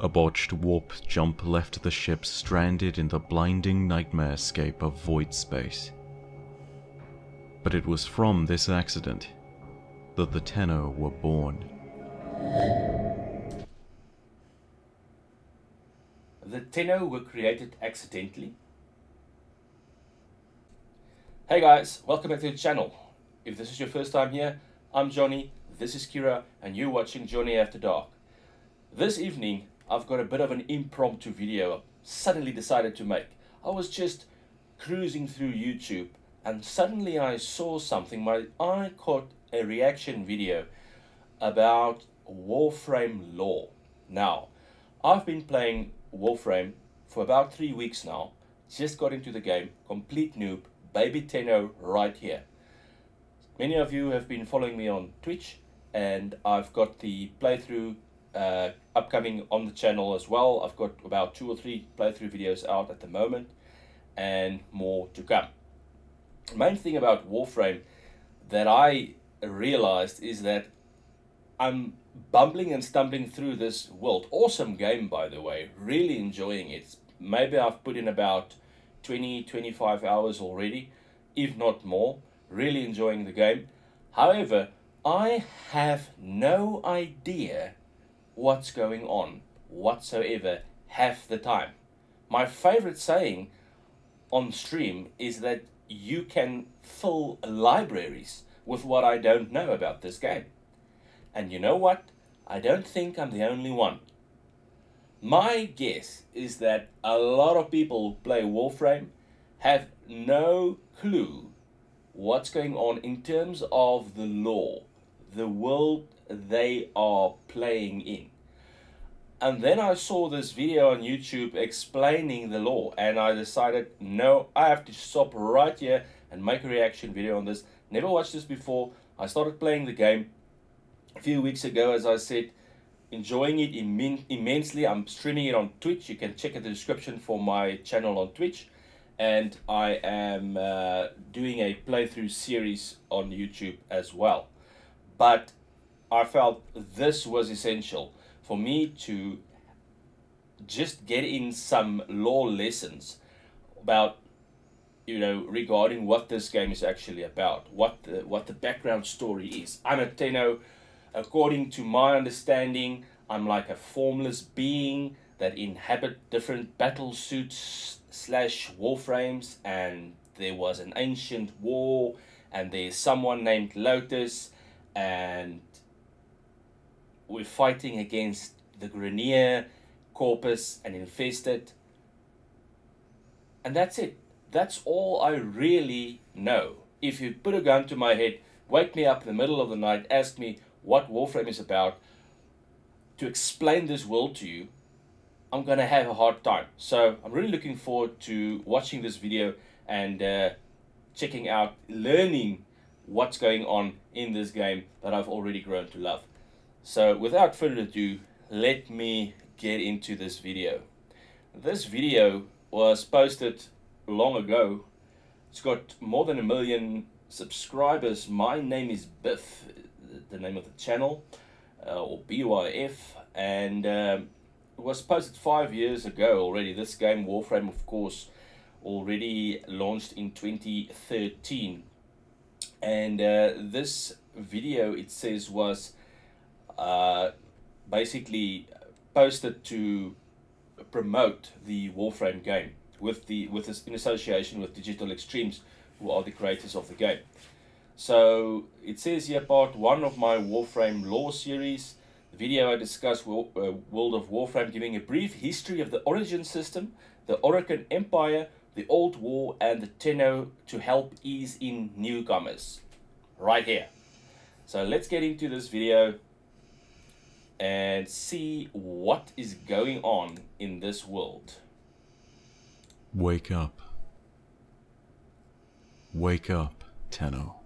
A botched warp jump left the ship stranded in the blinding nightmarescape of void space. But it was from this accident that the Tenno were born. The Tenno were created accidentally. Hey guys, welcome back to the channel. If this is your first time here, I'm Johnny, this is Kira, and you're watching Johnny After Dark. This evening, I've got a bit of an impromptu video I suddenly decided to make. I was just cruising through YouTube and suddenly I saw something. My eye caught a reaction video about Warframe lore. Now, I've been playing Warframe for about 3 weeks now. Just got into the game, complete noob, baby Tenno right here. Many of you have been following me on Twitch, and I've got the playthrough upcoming on the channel as well. I've got about 2 or 3 playthrough videos out at the moment and more to come. The main thing about Warframe that I realized is that I'm bumbling and stumbling through this world. Awesome game, by the way, really enjoying it. Maybe I've put in about 20-25 hours already, if not more. Really enjoying the game. However, I have no idea what's going on whatsoever half the time. My favorite saying on stream is that you can fill libraries with what I don't know about this game. And you know what? I don't think I'm the only one. My guess is that a lot of people who play Warframe have no clue what's going on in terms of the lore, the world they are playing in. And then I saw this video on YouTube explaining the lore, and I decided, no, I have to stop right here and make a reaction video on this. Never watched this before. I started playing the game a few weeks ago, as I said, enjoying it immensely. I'm streaming it on Twitch. You can check in the description for my channel on Twitch. And I am doing a playthrough series on YouTube as well. But I felt this was essential for me to just get in some lore lessons about, you know, regarding what this game is actually about, what the background story is. I'm a Tenno. According to my understanding, I'm like a formless being that inhabit different battle suits / warframes, and there was an ancient war, and there's someone named Lotus, and we're fighting against the Grenier, Corpus, and Infested. And that's it. That's all I really know. If you put a gun to my head, wake me up in the middle of the night, ask me what Warframe is about, to explain this world to you, I'm going to have a hard time. So I'm really looking forward to watching this video and checking out, learning what's going on in this game that I've already grown to love. So without further ado, let me get into this video. This video was posted long ago. It's got more than 1 million subscribers. My name is Biff, the name of the channel, or BYF, and it was posted 5 years ago already. This game, Warframe, of course, already launched in 2013. And this video, it says, was basically posted to promote the Warframe game in association with Digital Extremes, who are the creators of the game. So it says here, part 1 of my Warframe lore series. The video I discuss World of Warframe, giving a brief history of the origin system, the Orokin Empire, the Old War, and the Tenno to help ease in newcomers. Right here. So let's get into this video and see what is going on in this world. Wake up. Wake up, Tenno,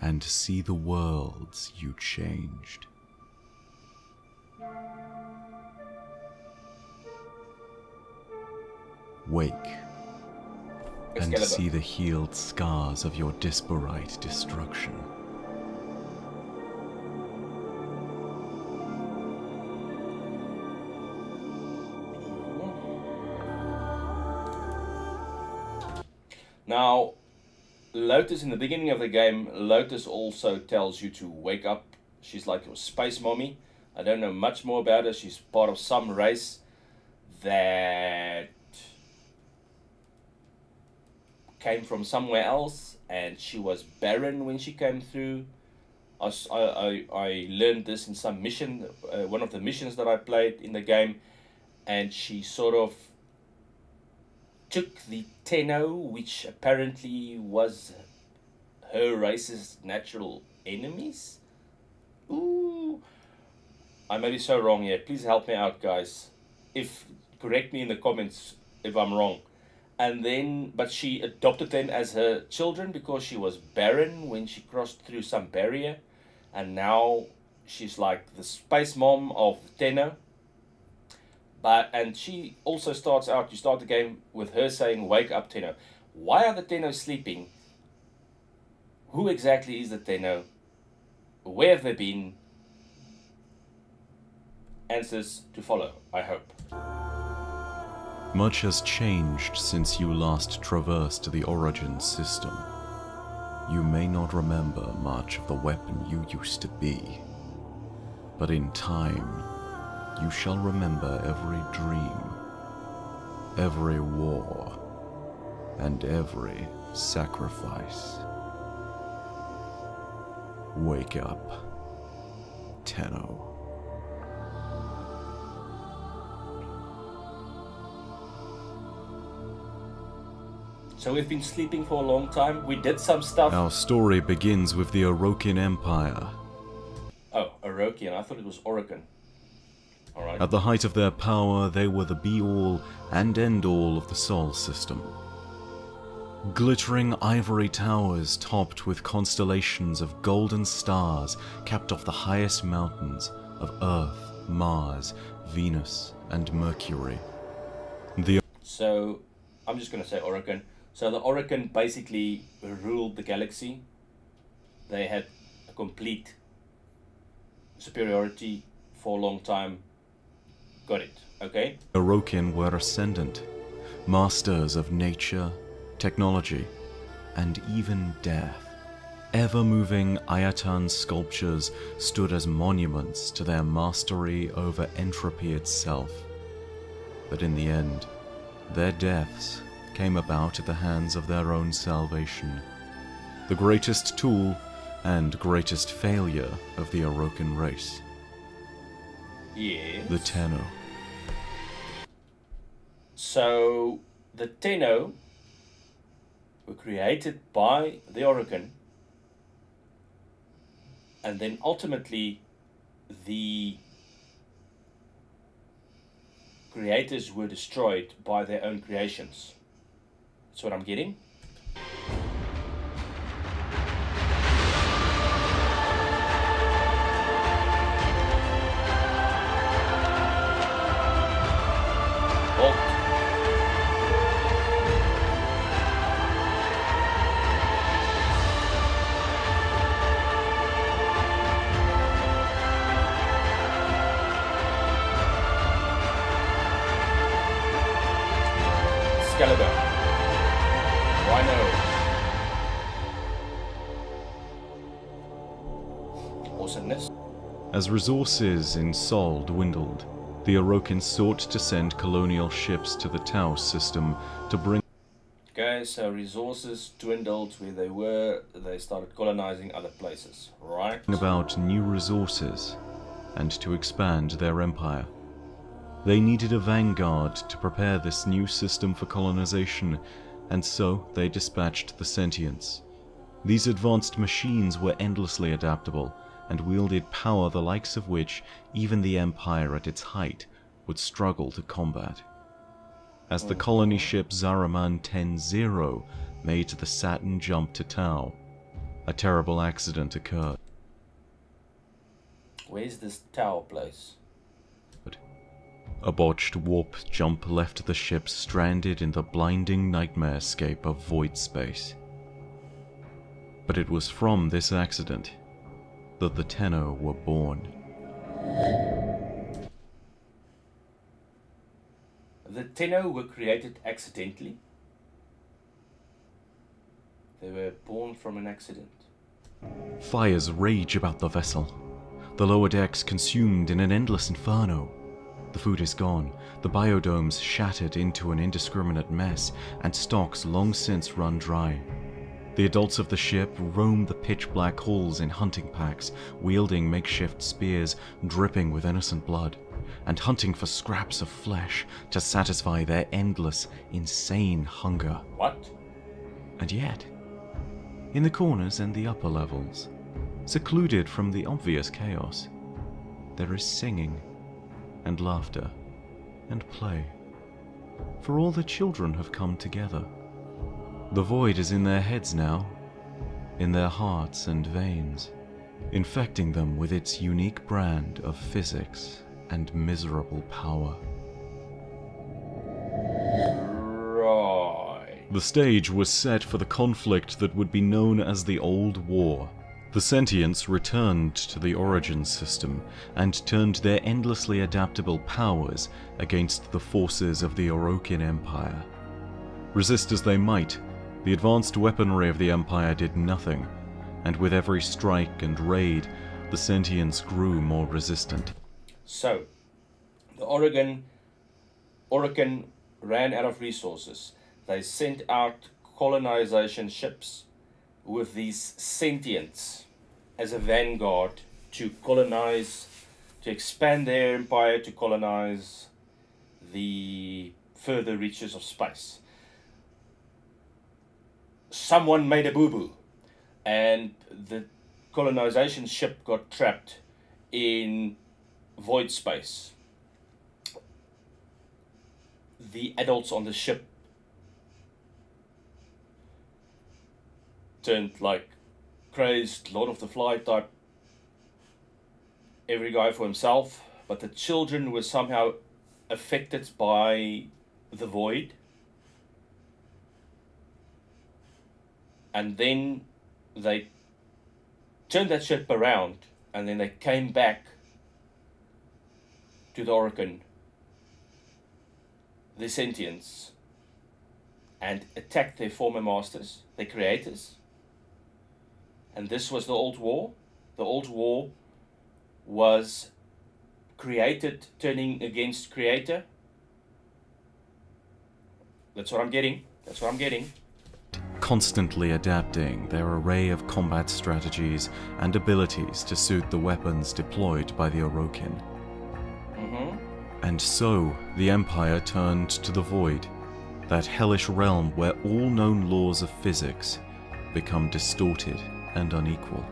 and see the worlds you changed. Wake and see the healed scars of your disparate destruction. Now, Lotus, in the beginning of the game, Lotus also tells you to wake up. She's like your space mommy. I don't know much more about her. She's part of some race that came from somewhere else, and she was barren when she came through. I learned this in some mission, one of the missions that I played in the game, and she sort of took the Tenno, which apparently was her race's natural enemies. Ooh, I may be so wrong here. Please help me out, guys. Correct me in the comments if I'm wrong. And then, but she adopted them as her children because she was barren when she crossed through some barrier, and now she's like the space mom of Tenno. And she also starts out, you start the game with her saying, "Wake up, Tenno." Why are the Tenno sleeping? Who exactly is the Tenno? Where have they been? Answers to follow, I hope. Much has changed since you last traversed the Origin system. You may not remember much of the weapon you used to be, but in time, you shall remember every dream, every war, and every sacrifice. Wake up, Tenno. So we've been sleeping for a long time. We did some stuff. Our story begins with the Orokin Empire. Oh, Orokin. I thought it was Orokin. Alright. At the height of their power, they were the be-all and end-all of the Sol system. Glittering ivory towers topped with constellations of golden stars capped off the highest mountains of Earth, Mars, Venus, and Mercury. So, I'm just going to say Orokin. So the Orokin basically ruled the galaxy. They had a complete superiority for a long time. Got it, okay? Orokin were ascendant, masters of nature, technology, and even death. Ever-moving Ayatan sculptures stood as monuments to their mastery over entropy itself. But in the end, their deaths came about at the hands of their own salvation. The greatest tool and greatest failure of the Orokin race. Yes. The Tenno. So, the Tenno were created by the Orokin, and then ultimately the creators were destroyed by their own creations. That's what I'm getting. Excalibur. Rhino. Awesomeness. As resources in Sol dwindled, the Orokin sought to send colonial ships to the Tau system to bring... Okay, so resources dwindled where they were, they started colonizing other places, right? ...about new resources and to expand their empire. They needed a vanguard to prepare this new system for colonization, and so they dispatched the Sentients. These advanced machines were endlessly adaptable, and wielded power the likes of which even the Empire at its height would struggle to combat. As the colony ship Zaraman 10-0 made the Saturn jump to Tau, a terrible accident occurred. Where's this Tau place? A botched warp jump left the ship stranded in the blinding nightmarescape of void space. But it was from this accident that the Tenno were born. The Tenno were created accidentally? They were born from an accident. Fires rage about the vessel. The lower decks consumed in an endless inferno. The food is gone, the biodomes shattered into an indiscriminate mess, and stocks long since run dry. The adults of the ship roam the pitch-black halls in hunting packs, wielding makeshift spears, dripping with innocent blood, and hunting for scraps of flesh to satisfy their endless, insane hunger. What? And yet, in the corners and the upper levels, secluded from the obvious chaos, there is singing and laughter and play, for all the children have come together. The void is in their heads now, in their hearts and veins, infecting them with its unique brand of physics and miserable power. The stage was set for the conflict that would be known as the Old War. The sentients returned to the Origin system and turned their endlessly adaptable powers against the forces of the Orokin Empire. Resist as they might, the advanced weaponry of the Empire did nothing, and with every strike and raid, the sentients grew more resistant. So, the Orokin ran out of resources. They sent out colonization ships with these sentients as a vanguard to colonize, to expand their empire, to colonize the further reaches of space. Someone made a boo-boo, and the colonization ship got trapped in void space. The adults on the ship turned like crazed, Lord of the Fly type, every guy for himself, but the children were somehow affected by the void. And then they turned that ship around, and then they came back to the Orokin, the sentients, and attacked their former masters, their creators. And this was the Old War. The Old War was created turning against creator. That's what I'm getting. That's what I'm getting. Constantly adapting their array of combat strategies and abilities to suit the weapons deployed by the Orokin. And so, the Empire turned to the Void, that hellish realm where all known laws of physics become distorted and unequal.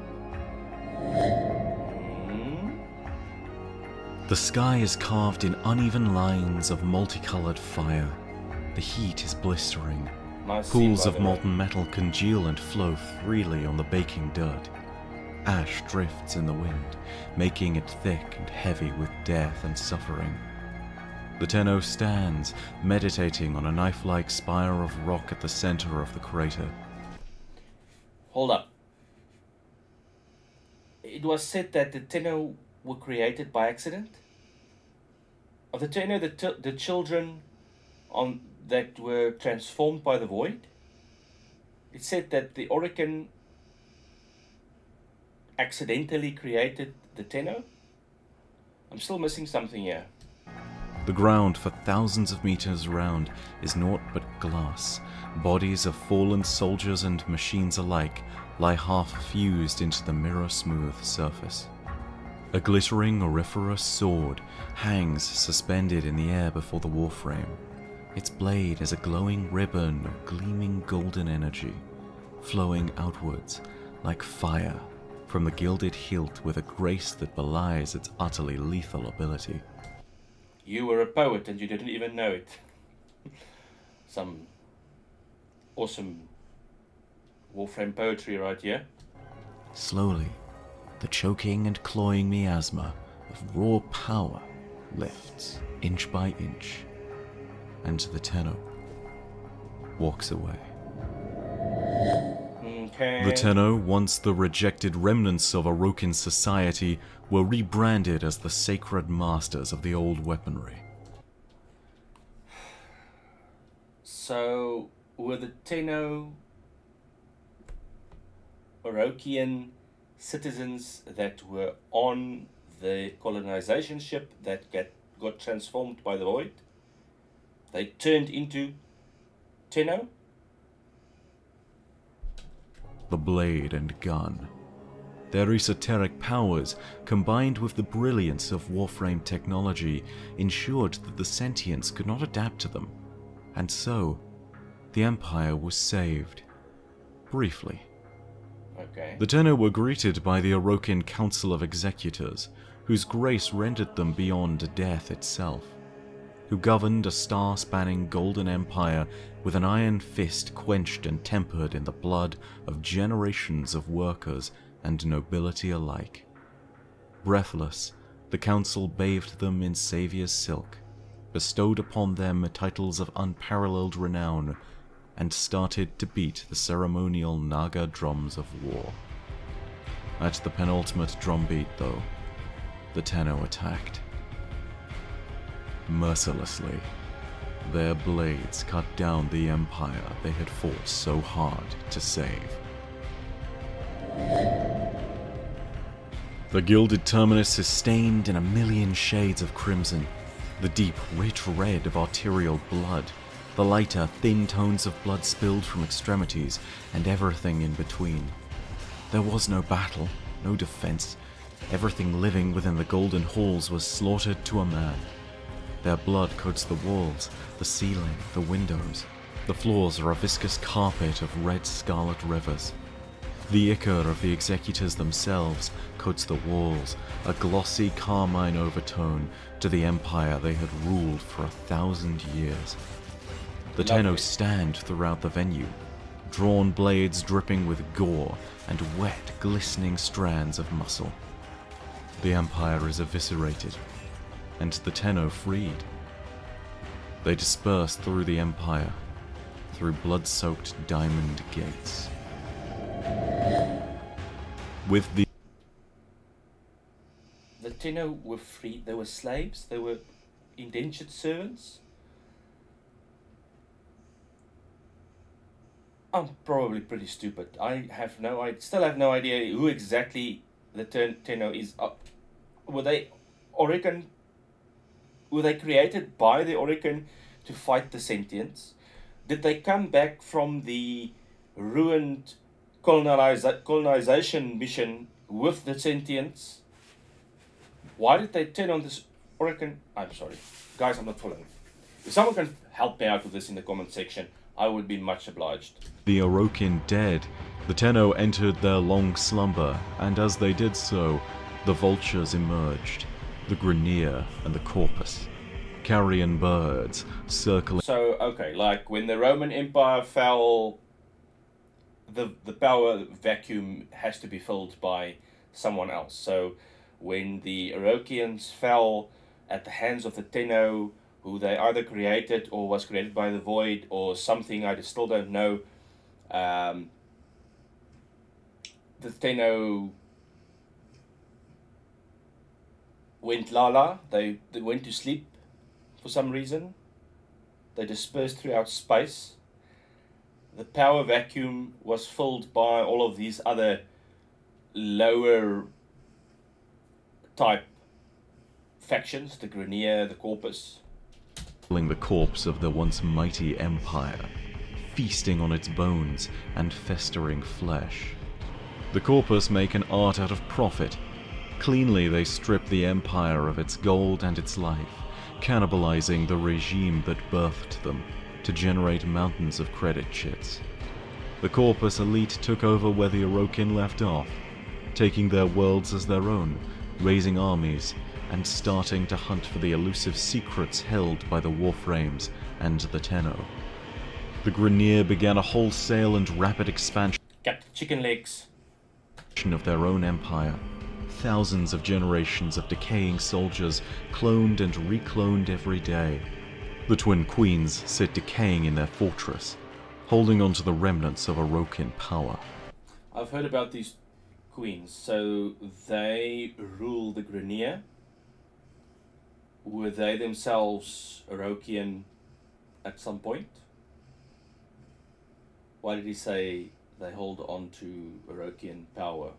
The sky is carved in uneven lines of multicolored fire. The heat is blistering. Pools of molten metal congeal and flow freely on the baking dirt. Ash drifts in the wind, making it thick and heavy with death and suffering. The Tenno stands, meditating on a knife-like spire of rock at the center of the crater. Hold up. It was said that the Tenno were created by accident? Of the Tenno, the children that were transformed by the void? It said that the Orokin accidentally created the Tenno? I'm still missing something here. The ground for thousands of meters around is naught but glass. Bodies of fallen soldiers and machines alike lie half fused into the mirror-smooth surface. A glittering auriferous sword hangs suspended in the air before the Warframe. Its blade is a glowing ribbon of gleaming golden energy, flowing outwards like fire from the gilded hilt with a grace that belies its utterly lethal ability. You were a poet and you didn't even know it. Some awesome Warframe poetry right here. Slowly, the choking and cloying miasma of raw power lifts inch by inch, and the Tenno walks away. Okay. The Tenno, once the rejected remnants of Orokin society, were rebranded as the sacred masters of the old weaponry. So, were the Tenno Orokian citizens that were on the colonization ship that got transformed by the void. They turned into Tenno. The blade and gun. Their esoteric powers, combined with the brilliance of Warframe technology, ensured that the sentients could not adapt to them, and so, the Empire was saved. Briefly. Okay. The Tenno were greeted by the Orokin Council of Executors, whose grace rendered them beyond death itself, who governed a star-spanning golden empire with an iron fist quenched and tempered in the blood of generations of workers and nobility alike. Breathless, the council bathed them in Saviour's silk, bestowed upon them titles of unparalleled renown, and started to beat the ceremonial Naga drums of war. At the penultimate drumbeat, though, the Tenno attacked. Mercilessly, their blades cut down the empire they had fought so hard to save. The gilded terminus is stained in a million shades of crimson, the deep, rich red of arterial blood, the lighter, thin tones of blood spilled from extremities, and everything in between. There was no battle, no defense. Everything living within the golden halls was slaughtered to a man. Their blood coats the walls, the ceiling, the windows. The floors are a viscous carpet of red scarlet rivers. The ichor of the executors themselves coats the walls, a glossy carmine overtone to the empire they had ruled for 1,000 years. The Tenno stand throughout the venue, drawn blades dripping with gore and wet, glistening strands of muscle. The empire is eviscerated, and the Tenno freed. They disperse through the empire, through blood-soaked diamond gates. With the Tenno were free. They were slaves. They were indentured servants. I'm probably pretty stupid. I still have no idea who exactly the Tenno is. Were they Orokin? Were they created by the Orokin to fight the sentients? Did they come back from the ruined colonization mission with the sentients? Why did they turn on this Orokin? I'm sorry, guys, I'm not following. If someone can help me out with this in the comment section, I would be much obliged. The Orokin dead, the Tenno entered their long slumber, and as they did so, the vultures emerged, the Grineer and the Corpus, carrion birds circling. So, okay, like when the Roman Empire fell, the power vacuum has to be filled by someone else. So when the Orokians fell at the hands of the Tenno, who they either created or was created by the void or something, I still don't know, the Tenno went lala. They went to sleep for some reason. They dispersed throughout space. The power vacuum was filled by all of these other lower type factions, the Grineer, the Corpus. The corpse of the once mighty empire, feasting on its bones and festering flesh. The Corpus make an art out of profit. Cleanly they strip the empire of its gold and its life, cannibalizing the regime that birthed them to generate mountains of credit chits. The Corpus elite took over where the Orokin left off, taking their worlds as their own, raising armies, and starting to hunt for the elusive secrets held by the Warframes and the Tenno. The Grineer began a wholesale and rapid expansion Chicken legs of their own empire. Thousands of generations of decaying soldiers, cloned and recloned every day. The Twin Queens sit decaying in their fortress, holding on to the remnants of Orokin power. I've heard about these queens. So they rule the Grineer. Were they themselves Orokian at some point? Why did he say they hold on to Orokin power.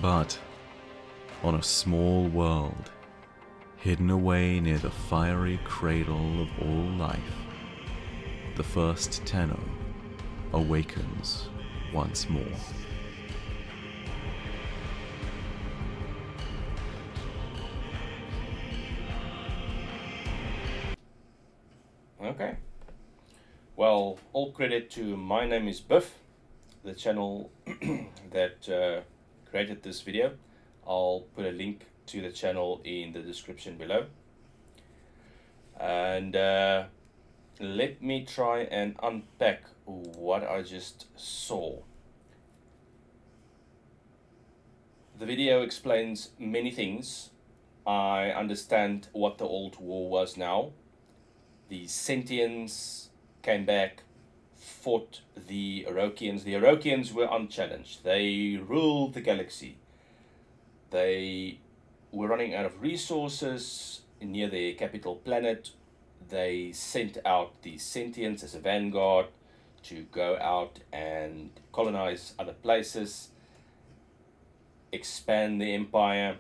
But on a small world, hidden away near the fiery cradle of all life, the first Tenno awakens once more. Okay. Well, all credit to My Name is Biff, the channel that created this video. I'll put a link to the channel in the description below. And let me try and unpack what I just saw. The video explains many things. I understand what the old war was now. The Sentients came back, fought the Orokians. The Orokians were unchallenged. They ruled the galaxy. They were running out of resources near their capital planet. They sent out the Sentients as a vanguard to go out and colonize other places, expand the empire.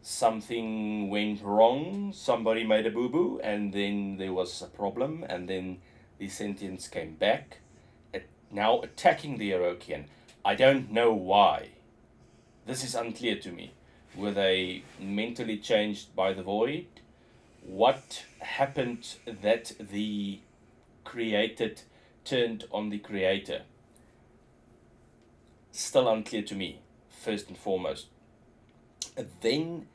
Something went wrong, somebody made a boo-boo, and then there was a problem, and then the Sentients came back, now attacking the Orokian. I don't know why. This is unclear to me. Were they mentally changed by the void? What happened that the created turned on the creator? Still unclear to me, first and foremost. Then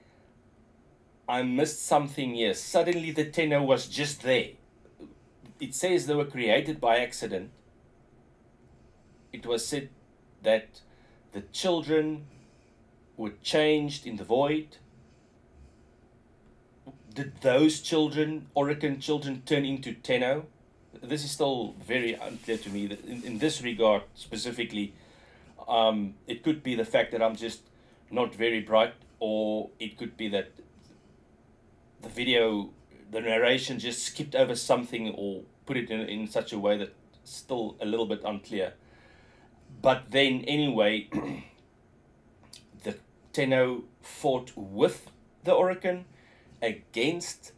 I missed something here. Suddenly the Tenno was just there. It says they were created by accident. It was said that the children were changed in the void. Did those children, Orokin children, turn into Tenno? This is still very unclear to me. That in this regard specifically, it could be the fact that I'm just not very bright, or it could be that the video, the narration just skipped over something or put it in such a way that still a little bit unclear. But then anyway, the Tenno fought with the Orokin against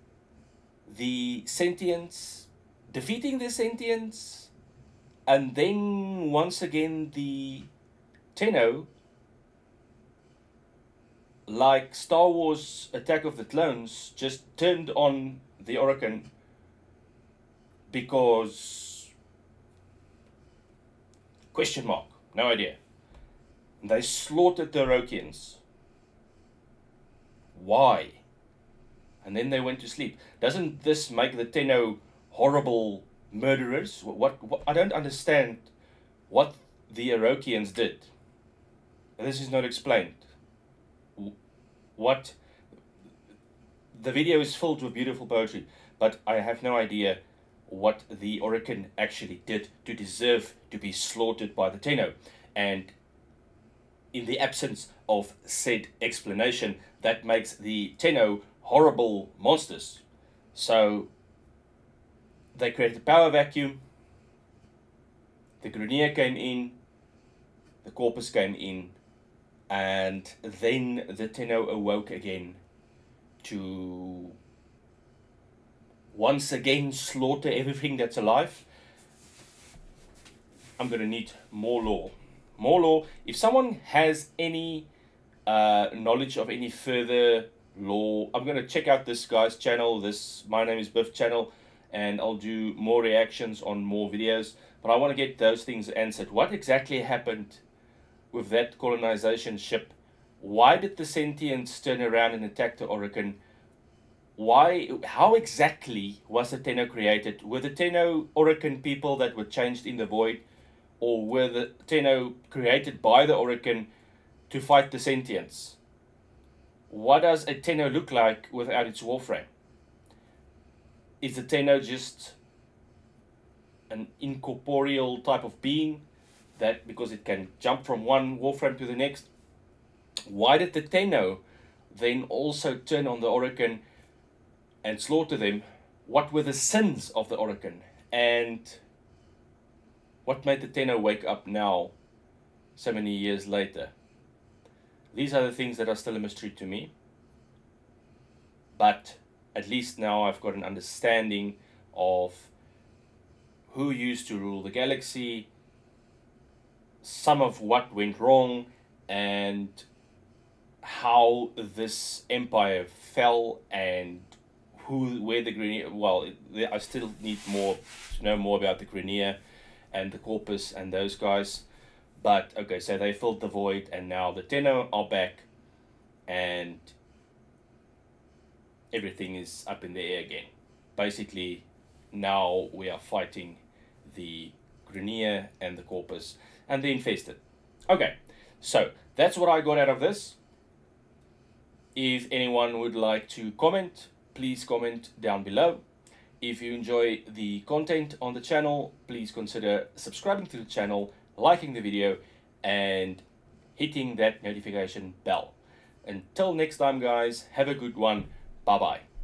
the Sentients, defeating the Sentients, and then once again the Tenno, like Star Wars Attack of the Clones, just turned on the Orokin because... question mark, no idea. They slaughtered the Orokians. Why? And then they went to sleep. Doesn't this make the Tenno horrible murderers? What I don't understand what the Orokians did. This is not explained. What the video is filled with beautiful poetry, but I have no idea what the Orokin actually did to deserve to be slaughtered by the Tenno. And in the absence of said explanation, that makes the Tenno horrible monsters. So they created a power vacuum, the Grenier came in, the Corpus came in, and then the Tenno awoke again to once again slaughter everything that's alive. I'm going to need more lore. More lore. If someone has any knowledge of any further lore, I'm going to check out this guy's channel, this My Name is Biff channel, and I'll do more reactions on more videos. But I want to get those things answered. What exactly happened with that colonization ship? Why did the Sentients turn around and attack the Orokin? Why? How exactly was the Tenno created? Were the Tenno Orokin people that were changed in the void, or were the Tenno created by the Orokin to fight the Sentients? What does a Tenno look like without its Warframe? Is the Tenno just an incorporeal type of being that, because it can jump from one Warframe to the next? Why did the Tenno then also turn on the Orokin and slaughter them? What were the sins of the Orokin? And What made the Tenno wake up now, so many years later? These are the things that are still a mystery to me. But at least now I've got an understanding of who used to rule the galaxy, some of what went wrong, and how this empire fell, and where the Grineer. Well, I still need more to know more about the Grineer and the Corpus and those guys. But okay, so they filled the void, and now the Tenno are back, and everything is up in the air again. Basically, now we are fighting the Grineer and the Corpus and the Infested. Okay, so that's what I got out of this. If anyone would like to comment, please comment down below. If you enjoy the content on the channel, please consider subscribing to the channel, liking the video, and hitting that notification bell. Until next time, guys, have a good one. Bye-bye.